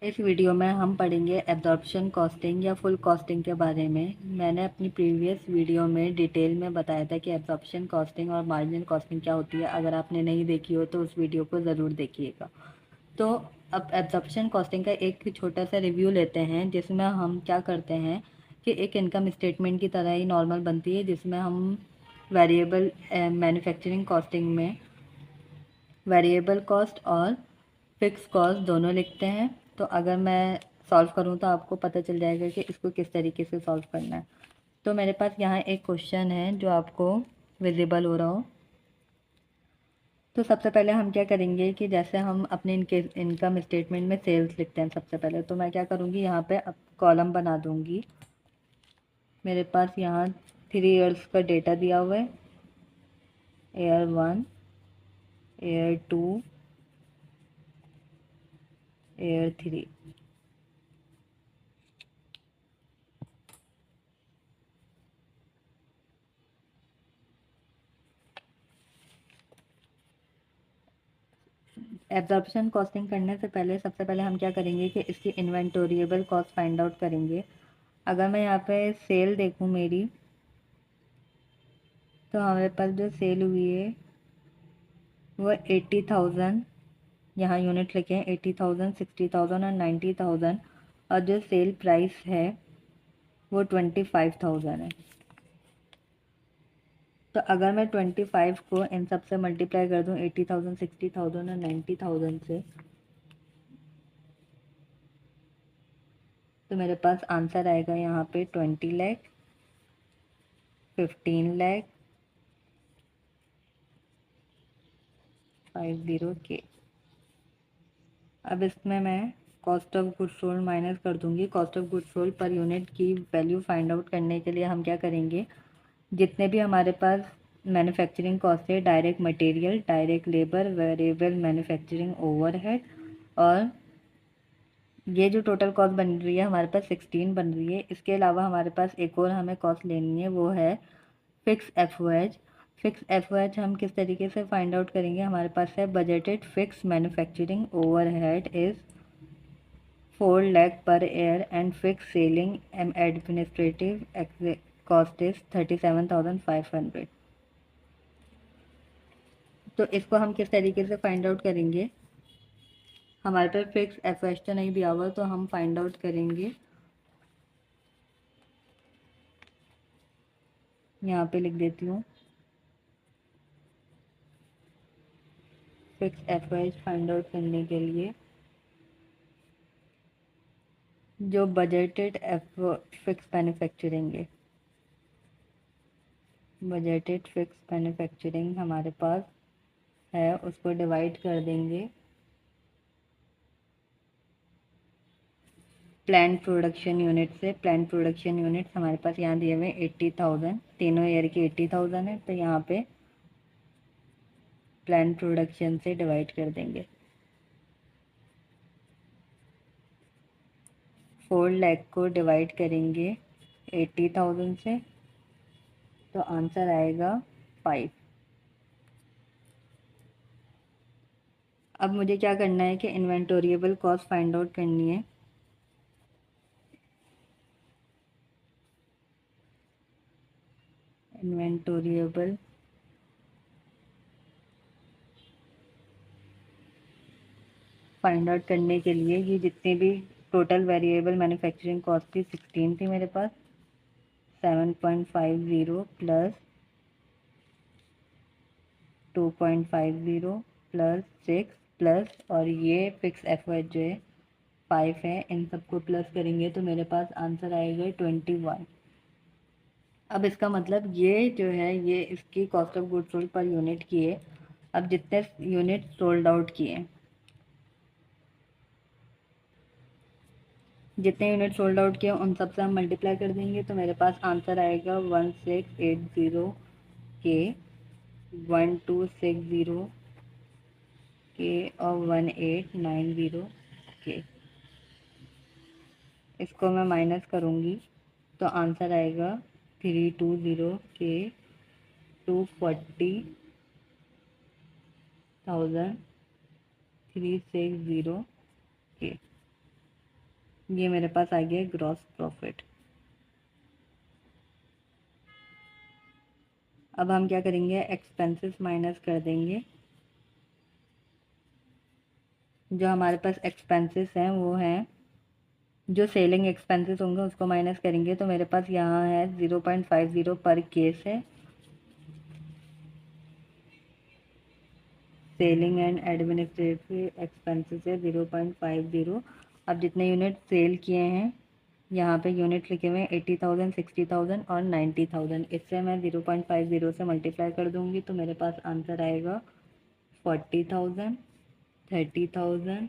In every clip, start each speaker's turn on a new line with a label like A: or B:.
A: इस वीडियो में हम पढ़ेंगे एब्जॉर्प्शन कॉस्टिंग या फुल कॉस्टिंग के बारे में। मैंने अपनी प्रीवियस वीडियो में डिटेल में बताया था कि एब्जॉर्प्शन कॉस्टिंग और मार्जिनल कॉस्टिंग क्या होती है। अगर आपने नहीं देखी हो तो उस वीडियो को ज़रूर देखिएगा। तो अब एब्जॉर्प्शन कॉस्टिंग का एक छोटा सा रिव्यू लेते हैं, जिसमें हम क्या करते हैं कि एक इनकम स्टेटमेंट की तरह ही नॉर्मल बनती है, जिसमें हम वेरिएबल मैन्युफैक्चरिंग कॉस्टिंग में वेरिएबल कॉस्ट और फिक्स कॉस्ट दोनों लिखते हैं। तो अगर मैं सॉल्व करूं तो आपको पता चल जाएगा कि इसको किस तरीके से सॉल्व करना है। तो मेरे पास यहाँ एक क्वेश्चन है जो आपको विजिबल हो रहा हो। तो सबसे पहले हम क्या करेंगे कि जैसे हम अपने इनकम स्टेटमेंट में सेल्स लिखते हैं सबसे पहले, तो मैं क्या करूँगी, यहाँ पे अब कॉलम बना दूँगी। मेरे पास यहाँ 3 ईयर्स का डेटा दिया हुआ है, year 1, year 2, year 3। Absorption costing करने से पहले सबसे पहले हम क्या करेंगे कि इसकी इन्वेंटोरिएबल कॉस्ट फाइंड आउट करेंगे। अगर मैं यहाँ पे सेल देखूँ मेरी, तो हमारे पास जो सेल हुई है वो 80,000, यहाँ यूनिट लिखे हैं 80,000, 60,000 और 90,000। और जो सेल प्राइस है वो 25,000 है। तो अगर मैं 25 को इन सब से मल्टीप्लाई कर दूँ 80,000, 60,000 और 90,000 से, तो मेरे पास आंसर आएगा यहाँ पे 20 लाख, 15 लाख, 50K। अब इसमें मैं cost of goods sold minus कर दूंगी। Cost of goods sold per unit की वैल्यू फाइंड आउट करने के लिए हम क्या करेंगे, जितने भी हमारे पास मैन्युफैक्चरिंग कॉस्ट है, direct material, direct labour, variable manufacturing overhead, और ये जो टोटल कॉस्ट बन रही है हमारे पास 16 बन रही है। इसके अलावा हमारे पास एक और हमें कॉस्ट लेनी है, वो है फिक्स एफओएच। फिक्स एफओएच हम किस तरीके से फाइंड आउट करेंगे, हमारे पास है budgeted fix manufacturing overhead is 4 lakh per year and fixed selling and administrative cost is 37,500। तो इसको हम किस तरीके से फाइंड आउट करेंगे, हमारे पास फिक्स एफएच तो नहीं दिया हुआ, तो हम फाइंड आउट करेंगे, यहाँ पे लिख देती हूँ फिक्स एफएच फाइंड आउट करने के लिए जो बजटेड एफ फिक्स मैन्युफैक्चरिंग है, बजटेड फिक्स मैन्युफैक्चरिंग हमारे पास है, उसको डिवाइड कर देंगे प्लान प्रोडक्शन यूनिट से। प्लान प्रोडक्शन यूनिट हमारे पास यहाँ दिए हुए 80,000, तीनों ईयर की 80,000 है, तो यहाँ पे प्लान प्रोडक्शन से डिवाइड कर देंगे। 4 लाख को डिवाइड करेंगे 80,000 से, तो आंसर आएगा 5। अब मुझे क्या करना है कि इन्वेंटोरिएबल कॉस्ट फाइंड आउट करनी है। इन्वेंटोरिएबल फाइंड आउट करने के लिए ये जितने भी टोटल वेरिएबल मैन्युफैक्चरिंग कॉस्ट थी 16 थी मेरे पास, 7.50 प्लस 2.50 प्लस 6 प्लस, और ये फिक्स एफओएच जो है 5 है, इन सबको प्लस करेंगे तो मेरे पास आंसर आएगा 21। अब इसका मतलब ये जो है ये इसकी cost of goods sold per unit की है। अब जितने यूनिट सोल्ड आउट किए, जितने यूनिट सोल्ड आउट किए उन सब से हम मल्टीप्लाई कर देंगे, तो मेरे पास आंसर आएगा 1680 के, 1260 के और 1890 के। इसको मैं माइनस करूँगी तो आंसर आएगा 320 के, 240,360 के। ये मेरे पास आ गया ग्रॉस प्रॉफिट। अब हम क्या करेंगे, एक्सपेंसेस माइनस कर देंगे। जो हमारे पास एक्सपेंसेस हैं वो हैं, जो सेलिंग एक्सपेंसेस होंगे उसको माइनस करेंगे। तो मेरे पास यहाँ है 0.50 पर केस है। सेलिंग एंड एडमिनिस्ट्रेटिव एक्सपेंसेस है 0.50। अब जितने यूनिट सेल किए हैं यहाँ पे यूनिट लिखे हुए हैं 80,000, 60,000 और 90,000। इससे मैं 0.50 से मल्टीप्लाई कर दूँगी तो मेरे पास आंसर आएगा 40,000, 30,000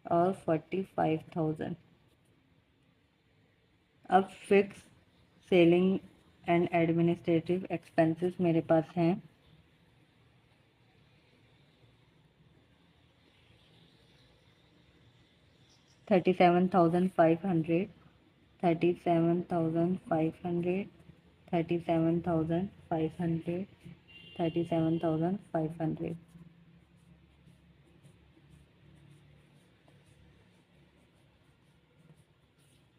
A: और 45,000। अब fix selling and administrative expenses मेरे पास हैं 37,500, 37,500, 37,500, 37,500।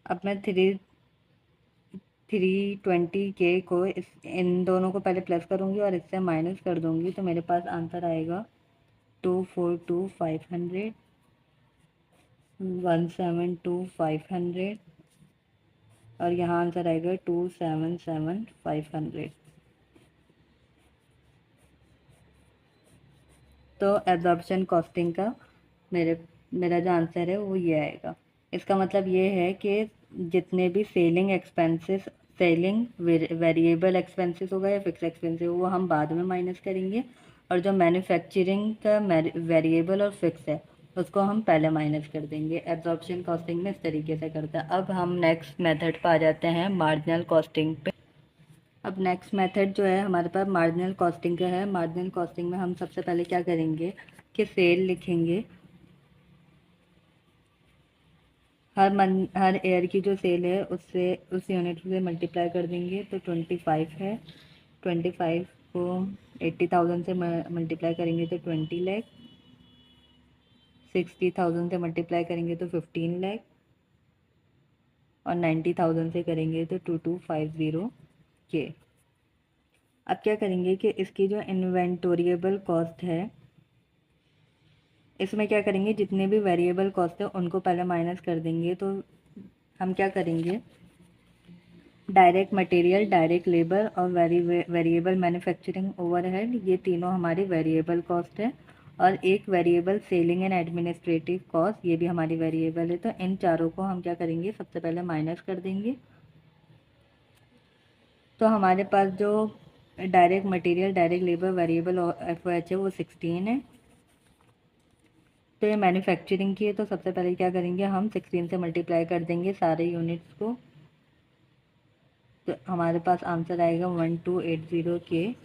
A: अब मैं 320K को इन दोनों को पहले प्लस करूँगी और इससे माइनस कर दूँगी तो मेरे पास आंसर आएगा 242,500, 172,500 और यहाँ आंसर आएगा 277,500। तो एब्जॉर्प्शन कॉस्टिंग का मेरा जो आंसर है वो ये आएगा। इसका मतलब ये है कि जितने भी selling expenses, selling variable expenses होगा या फिक्स एक्सपेंसेस वो हम बाद में माइनस करेंगे, और जो मैन्युफैक्चरिंग का वेरिएबल और फिक्स है उसको हम पहले माइनस कर देंगे। एब्जॉर्प्शन कॉस्टिंग में इस तरीके से करता है। अब हम नेक्स्ट मेथड पर आ जाते हैं, मार्जिनल कॉस्टिंग पे। अब नेक्स्ट मेथड जो है हमारे पास मार्जिनल कॉस्टिंग का है। मार्जिनल कॉस्टिंग में हम सबसे पहले क्या करेंगे कि सेल लिखेंगे। हर ईयर की जो सेल है उससे उस यूनिट से मल्टीप्लाई कर देंगे तो 25 है। 25 को 80,000 से मल्टीप्लाई करेंगे तो 20 लाख, 60,000 से मल्टीप्लाई करेंगे तो 15 लाख और 90,000 से करेंगे तो 2250 के। अब क्या करेंगे कि इसकी जो इन्वेंटोरिएबल कॉस्ट है इसमें क्या करेंगे, जितने भी वेरिएबल कॉस्ट है उनको पहले माइनस कर देंगे। तो हम क्या करेंगे, डायरेक्ट मटेरियल, डायरेक्ट लेबर और वेरिएबल मैन्युफैक्चरिंग ओवरहेड, ये तीनों हमारी वेरिएबल कॉस्ट है। और एक variable selling and administrative cost, ये भी हमारी वेरिएबल है। तो इन चारों को हम क्या करेंगे, सबसे पहले माइनस कर देंगे। तो हमारे पास जो direct material, direct labour, variable और FOH है वो 16 है। तो ये मैन्युफैक्चरिंग की है तो सबसे पहले क्या करेंगे, हम 16 से मल्टीप्लाई कर देंगे सारे यूनिट्स को। तो हमारे पास आंसर आएगा 1280 के,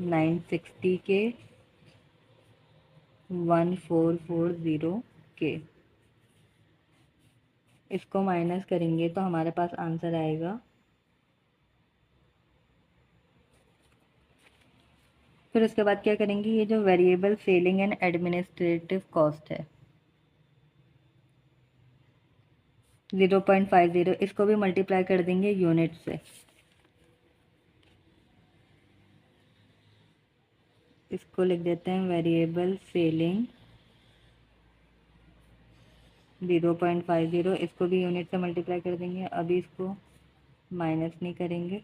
A: 960 के, 1440 के। इसको माइनस करेंगे तो हमारे पास आंसर आएगा, फिर उसके बाद क्या करेंगे, ये जो variable selling and administrative cost है 0.50, इसको भी मल्टीप्लाई कर देंगे यूनिट से। इसको लिख देते हैं वेरिएबल सेलिंग 0.50, इसको भी यूनिट से मल्टीप्लाई कर देंगे। अभी इसको माइनस नहीं करेंगे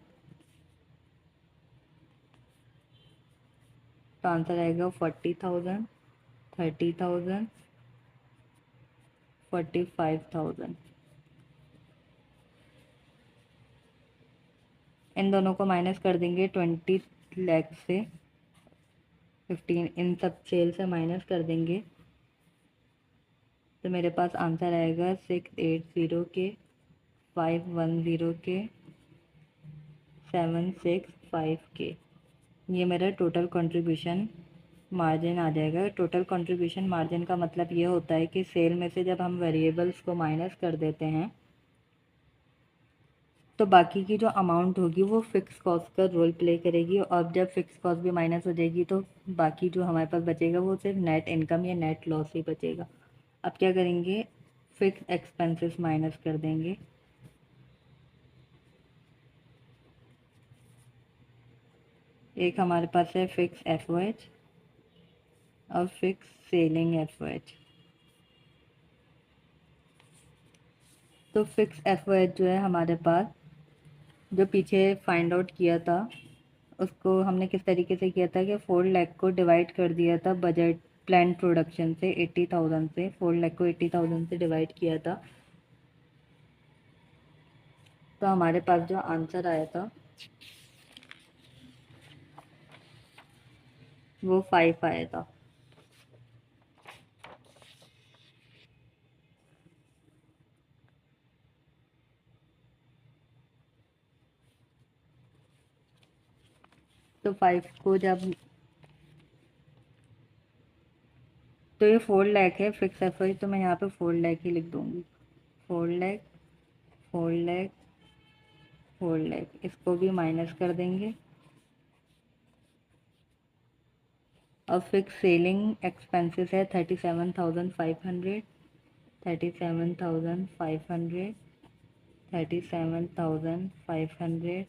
A: तो आंसर आएगा 40,000, 30,000, 45,000। इन दोनों को माइनस कर देंगे 20 लाख से, 15 इन सब सेल से माइनस कर देंगे तो मेरे पास आंसर आएगा 680 के, 510 के, 765 के। ये मेरा टोटल कंट्रीब्यूशन मार्जिन आ जाएगा। टोटल कंट्रीब्यूशन मार्जिन का मतलब ये होता है कि सेल में से जब हम वेरिएबल्स को माइनस कर देते हैं तो बाकी की जो अमाउंट होगी वो फिक्स कॉस्ट का रोल प्ले करेगी, और जब फिक्स कॉस्ट भी माइनस हो जाएगी तो बाकी जो हमारे पास बचेगा वो सिर्फ नेट इनकम या नेट लॉस ही बचेगा। अब क्या करेंगे, फिक्स एक्सपेंसेस माइनस कर देंगे। एक हमारे पास है फिक्स एफओएच और फिक्स सेलिंग एफओएच। तो फिक्स एफओएच जो है हमारे पास, जो पीछे फाइंड आउट किया था उसको हमने किस तरीके से किया था कि 4 लाख को डिवाइड कर दिया था बजट प्लान प्रोडक्शन से 80,000 से, 4 लाख को 80,000 से डिवाइड किया था। तो हमारे पास जो आंसर आया था वो 5 आया था। तो 5 को जब, तो ये 4 लाख है फिक्स एफआई, तो मैं यहाँ पे 4 लाख ही लिख दूँगी। 4 लाख, 4 लाख, 4 लाख, इसको भी माइनस कर देंगे। और फिक्स सेलिंग एक्सपेंसेस है 37,500, 37,500, 37,500,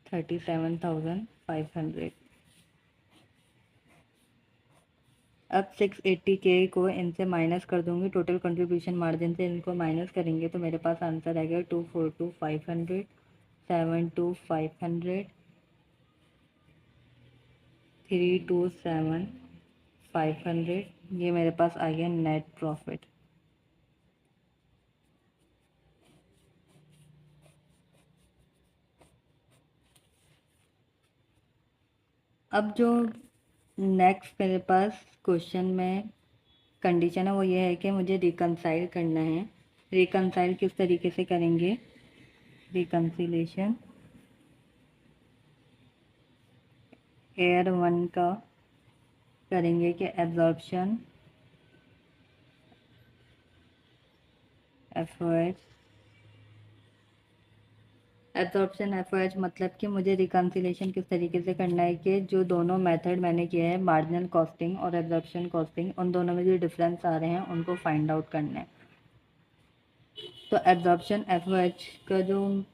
A: 37,500। अब 680K को इनसे माइनस कर दूंगी, टोटल कंट्रीब्यूशन मार्जिन से इनको माइनस करेंगे तो मेरे पास आंसर आएगा 242,500, 72,500, 327,500। ये मेरे पास आ गया नेट प्रॉफिट। अब जो नेक्स्ट मेरे पास क्वेश्चन में कंडीशन है वो ये है कि मुझे रिकंसाइल करना है। रिकंसाइल किस तरीके से करेंगे? रिकंसिलेशन एयर 1 का करेंगे कि एब्जॉर्प्शन एफओएच, एब्जॉर्प्शन एफओएच मतलब कि मुझे रिकंसिलेशन किस तरीके से करना है कि जो दोनों मेथड मैंने किए हैं, मार्जिनल कॉस्टिंग और एब्जॉर्प्शन कॉस्टिंग, उन दोनों में जो डिफरेंस आ रहे हैं उनको फाइंड आउट करना है। तो एब्जॉर्प्शन एफओएच का जो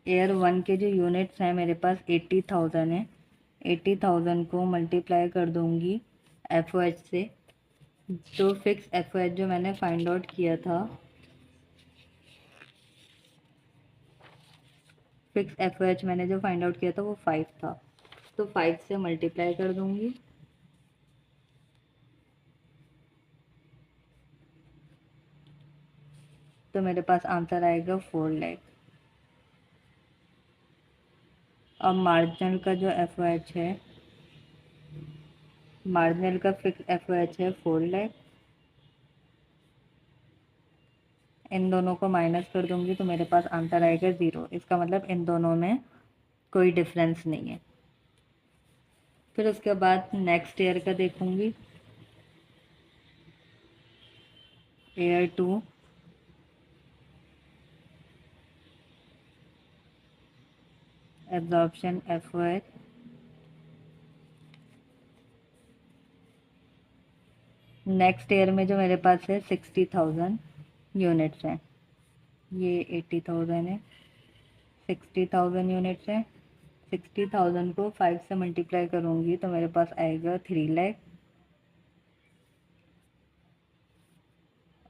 A: एयर 1 के जो यूनिट्स हैं मेरे पास 80,000 है, 80,000 को मल्टीप्लाई कर दूंगी एफओएच से। तो फिक्स एफओएच जो मैंने फाइंड आउट किया था, फिक्स एफओएच मैंने जो फाइंड आउट किया था वो 5 था, तो 5 से मल्टीप्लाई कर दूंगी। तो मेरे पास आंसर आएगा 4 लाख। अब मार्जिनल का जो एफओएच है, मार्जिनल का फिक्स एफओएच है 4 लाख, इन दोनों को माइनस कर दूंगी तो मेरे पास आंसर आएगा 0। इसका मतलब इन दोनों में कोई डिफरेंस नहीं है। फिर उसके बाद नेक्स्ट ईयर का देखूंगी, year 2, absorption FOH, next year में जो मेरे पास है 60,000 यूनिट्स हैं, ये 80,000 है, 60,000 यूनिट्स हैं। 60,000 को 5 से मल्टीप्लाई करूँगी तो मेरे पास आएगा 3 लाख।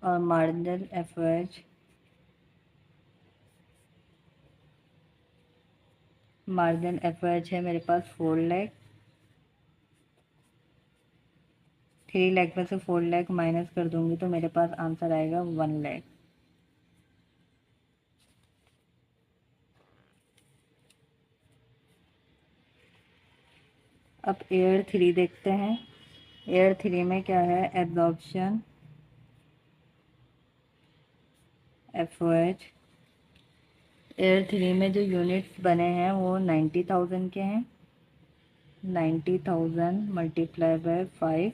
A: और मार्जिनल एफओएच, मार्जिनल एफओएच है मेरे पास 4 लाख। 3 लाख में से 4 लाख माइनस कर दूंगी तो मेरे पास आंसर आएगा 1 लाख। अब ईयर 3 देखते हैं। ईयर 3 में क्या है? एब्जॉर्प्शन एफओएच, ईयर 3 में जो यूनिट्स बने हैं वो 90,000 के हैं। 90,000 मल्टीप्लाई बाय 5,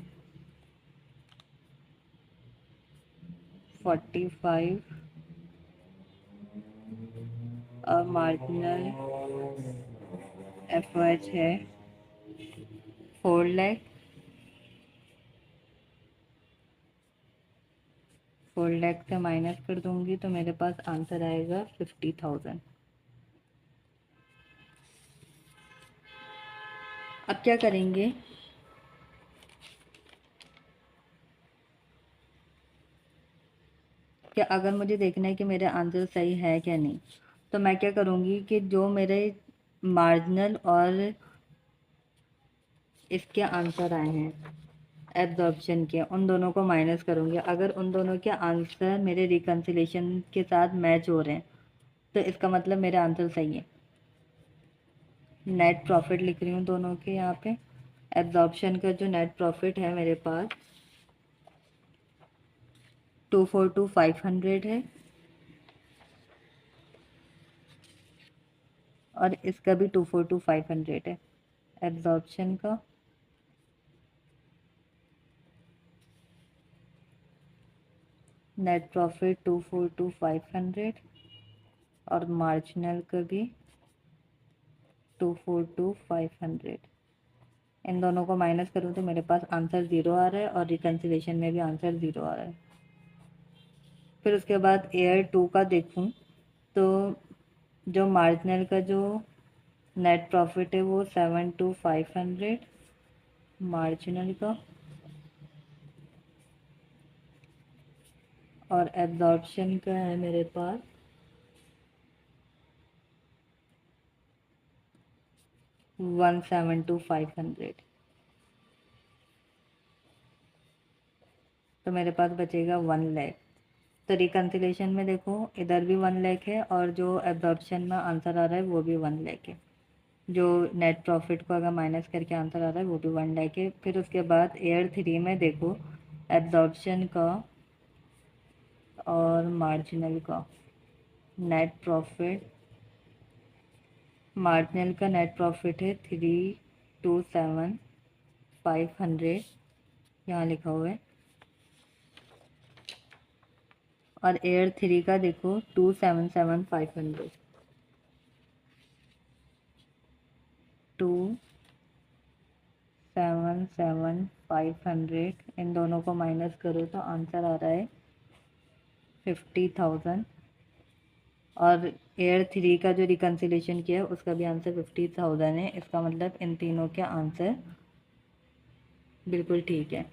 A: 45। और मार्जिनल एफओएच है 4 लाख। 4 लाख से माइनस कर दूंगी तो मेरे पास आंसर आएगा 50,000। अब क्या करेंगे, कि अगर मुझे देखना है कि मेरा आंसर सही है क्या नहीं, तो मैं क्या करूँगी कि जो मेरे मार्जिनल और इसके आंसर आए हैं एब्जॉर्प्शन के, उन दोनों को माइनस करूँगी। अगर उन दोनों के आंसर मेरे रिकन्सिलेशन के साथ मैच हो रहे हैं तो इसका मतलब मेरा आंसर सही है। नेट प्रॉफिट लिख रही हूँ दोनों के यहाँ पे। एब्जॉर्प्शन का जो नेट प्रॉफिट है मेरे पास 242,500 है, और इसका भी 242,500 है। एब्जॉर्प्शन का नेट प्रॉफिट 242,500 और मार्जिनल का भी 242,500। इन दोनों को माइनस करूँ तो मेरे पास आंसर ज़ीरो आ रहा है और रिकन्सिलेशन में भी आंसर ज़ीरो आ रहा है। फिर उसके बाद एयर 2 का देखूँ तो जो मार्जिनल का जो नेट प्रॉफिट है वो 7,2,500 मार्जिनल का, और एब्जॉर्प्शन का है मेरे पास 1,725,500। तो मेरे पास बचेगा 1 लाख। तो रिकन्सिलेशन में देखो इधर भी 1 लाख है और जो एब्जॉर्प्शन में आंसर आ रहा है वो भी 1 लाख है। जो नेट प्रॉफिट को अगर माइनस करके आंसर आ रहा है वो भी 1 लाख है। फिर उसके बाद एयर 3 में देखो एब्जॉर्प्शन का और मार्जिनल का नेट प्रॉफिट, मार्जिनल का नेट प्रॉफिट है 327,500 यहाँ लिखा हुआ है, और एयर 3 का देखो 277,500। 277,500 इन दोनों को माइनस करो तो आंसर आ रहा है 50,000। और एयर 3 का जो रिकन्सिलेशन किया है उसका भी आंसर 50,000 है। इसका मतलब इन तीनों के आंसर बिल्कुल ठीक है।